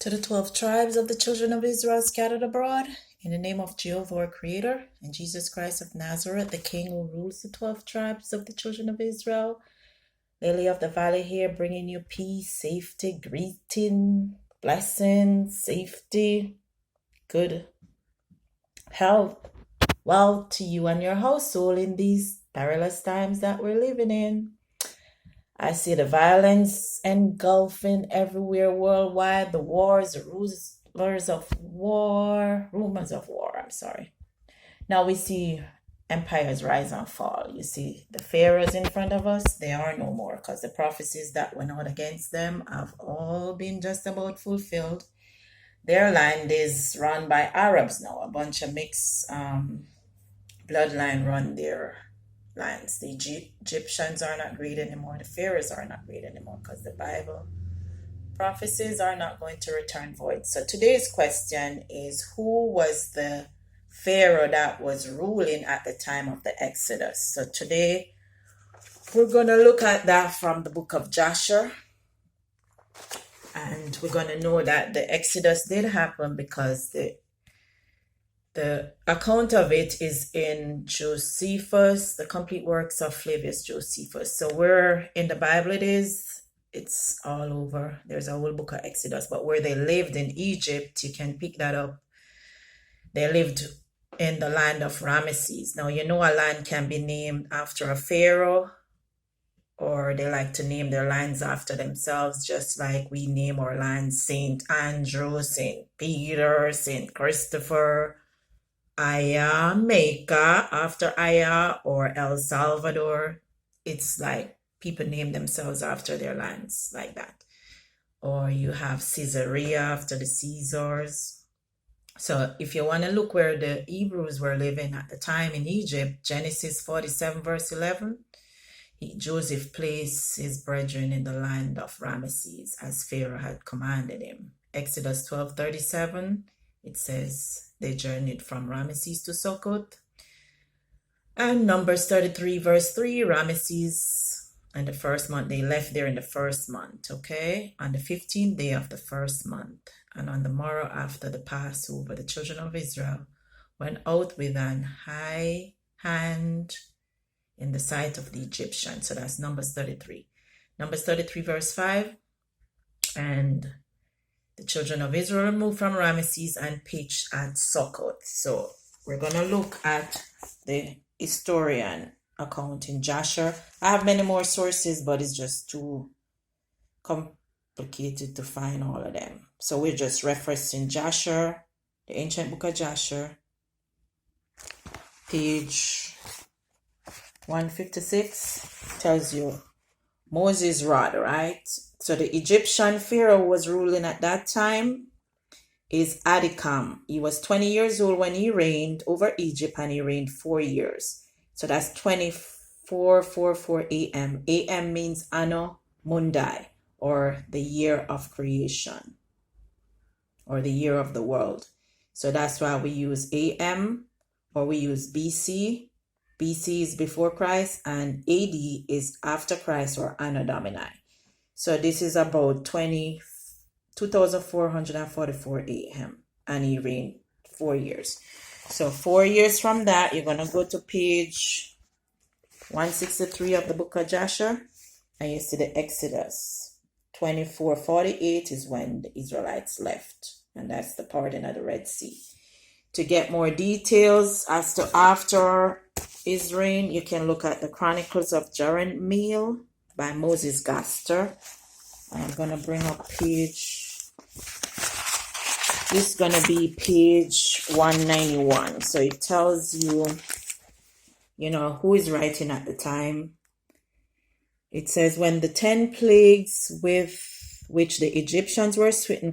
To the 12 tribes of the children of Israel scattered abroad, in the name of Jehovah our Creator, and Jesus Christ of Nazareth, the King who rules the 12 tribes of the children of Israel, Lily of the Valley here, bringing you peace, safety, greeting, blessings, safety, good health, wealth to you and your household in these perilous times that we're living in. I see the violence engulfing everywhere worldwide, the wars, the rumors of war. Now we see empires rise and fall. You see the pharaohs in front of us, they are no more because the prophecies that went out against them have all been just about fulfilled. Their land is run by Arabs now. A bunch of mixed bloodline run their lands. The Egyptians are not great anymore. The pharaohs are not great anymore because the Bible prophecies are not going to return void. So today's question is, who was the pharaoh that was ruling at the time of the Exodus? So today we're going to look at that from the book of Jasher. And we're going to know that the Exodus did happen because the account of it is in Josephus, the complete works of Flavius Josephus. So where in the Bible it's all over. There's a whole book of Exodus. But where they lived in Egypt, you can pick that up. They lived in the land of Rameses. Now, you know a land can be named after a pharaoh, or they like to name their lands after themselves, just like we name our lands St. Andrew, St. Peter, St. Christopher, Aya, Mecca after Aya, or El Salvador. It's like people name themselves after their lands like that. Or you have Caesarea after the Caesars. So if you want to look where the Hebrews were living at the time in Egypt, Genesis 47 verse 11, Joseph placed his brethren in the land of Rameses as Pharaoh had commanded him. Exodus 12:37, it says they journeyed from Rameses to Succoth. And Numbers 33 verse 3, Rameses in the first month, they left there in the first month, okay? On the 15th day of the first month, and on the morrow after the Passover, the children of Israel went out with an high hand in the sight of the Egyptians. So that's Numbers 33. Numbers 33 verse 5. And the children of Israel moved from Rameses and pitched at Succoth. So we're going to look at the historian account in Jasher. I have many more sources, but it's just too complicated to find all of them. So we're just referencing Jasher, the ancient book of Jasher, page 156, tells you Moses' rod, right? So the Egyptian Pharaoh was ruling at that time is Adikam. He was 20 years old when he reigned over Egypt, and he reigned 4 years. So that's 2444 AM. AM means Anno Mundi, or the year of creation, or the year of the world. So that's why we use AM, or we use BC. BC is before Christ, and AD is after Christ, or Anno Domini. So this is about 2444 AM, and he reigned 4 years. So 4 years from that, you're going to go to page 163 of the book of Jasher, and you see the Exodus. 2448 is when the Israelites left, and that's the parting of the Red Sea. To get more details as to after his reign, you can look at the Chronicles of Jerahmeel by Moses Gaster. I'm going to bring up page, this is going to be page 191. So it tells you, who is writing at the time. It says, when the 10 plagues with which the Egyptians were smitten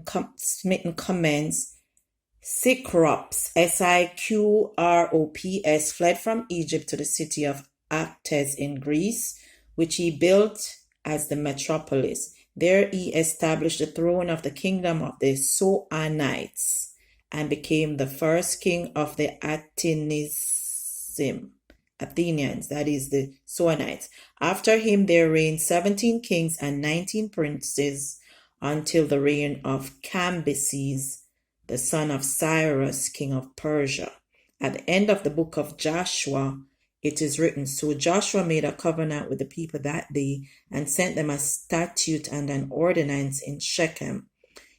commenced, Siqrops, Siqrops, fled from Egypt to the city of Actes in Greece, which he built as the metropolis. There he established the throne of the kingdom of the Soanites and became the first king of the Athenians, that is the Soanites. After him there reigned 17 kings and 19 princes until the reign of Cambyses, the son of Cyrus, king of Persia. At the end of the book of Joshua, it is written, "So Joshua made a covenant with the people that day and sent them a statute and an ordinance in Shechem."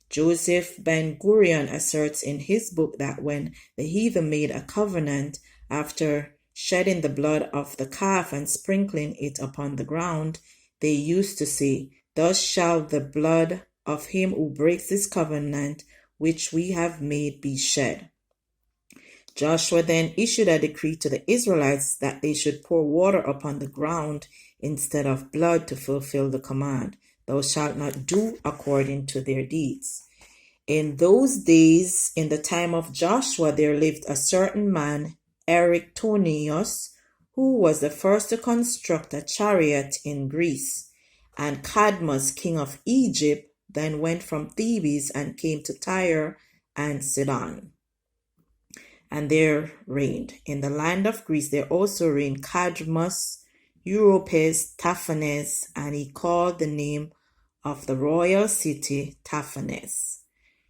Joseph Ben-Gurion asserts in his book that when the heathen made a covenant after shedding the blood of the calf and sprinkling it upon the ground, they used to say, "Thus shall the blood of him who breaks this covenant which we have made be shed." Joshua then issued a decree to the Israelites that they should pour water upon the ground instead of blood to fulfill the command, "Thou shalt not do according to their deeds." In those days, in the time of Joshua, there lived a certain man, Eratosthenes, who was the first to construct a chariot in Greece. And Cadmus, king of Egypt, then went from Thebes and came to Tyre and Sidon, and there reigned. In the land of Greece there also reigned Cadmus, Europes, Taphanes, and he called the name of the royal city Taphanes.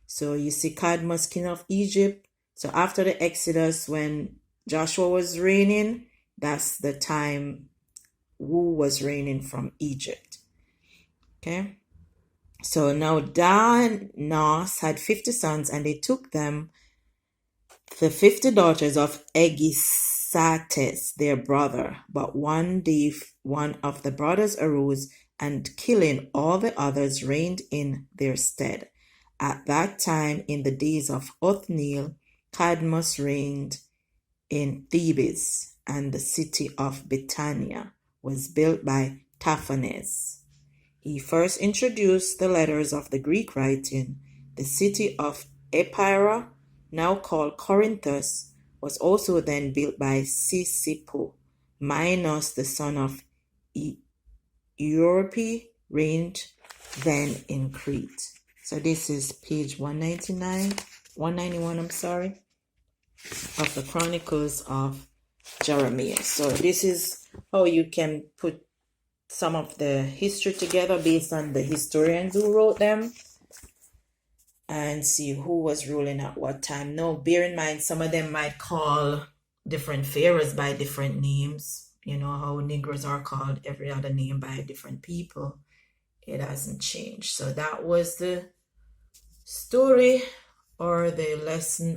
So you see Cadmus, king of Egypt. So after the Exodus, when Joshua was reigning, that's the time who was reigning from Egypt. Okay. So now Danos had 50 sons, and they took them the 50 daughters of Egisates, their brother. But one day one of the brothers arose, and killing all the others reigned in their stead. At that time, in the days of Othniel, Cadmus reigned in Thebes, and the city of Bethania was built by Taphanes. He first introduced the letters of the Greek writing. The city of Ephyra, now called Corinthus, was also then built by Ctesippus. Minos, the son of Euerpe, reigned then in Crete. So this is page 191, of the Chronicles of Jerahmeel. So this is how you can put some of the history together based on the historians who wrote them and see who was ruling at what time. Now, bear in mind, some of them might call different pharaohs by different names. You know how Negroes are called every other name by different people. It hasn't changed. So that was the story or the lesson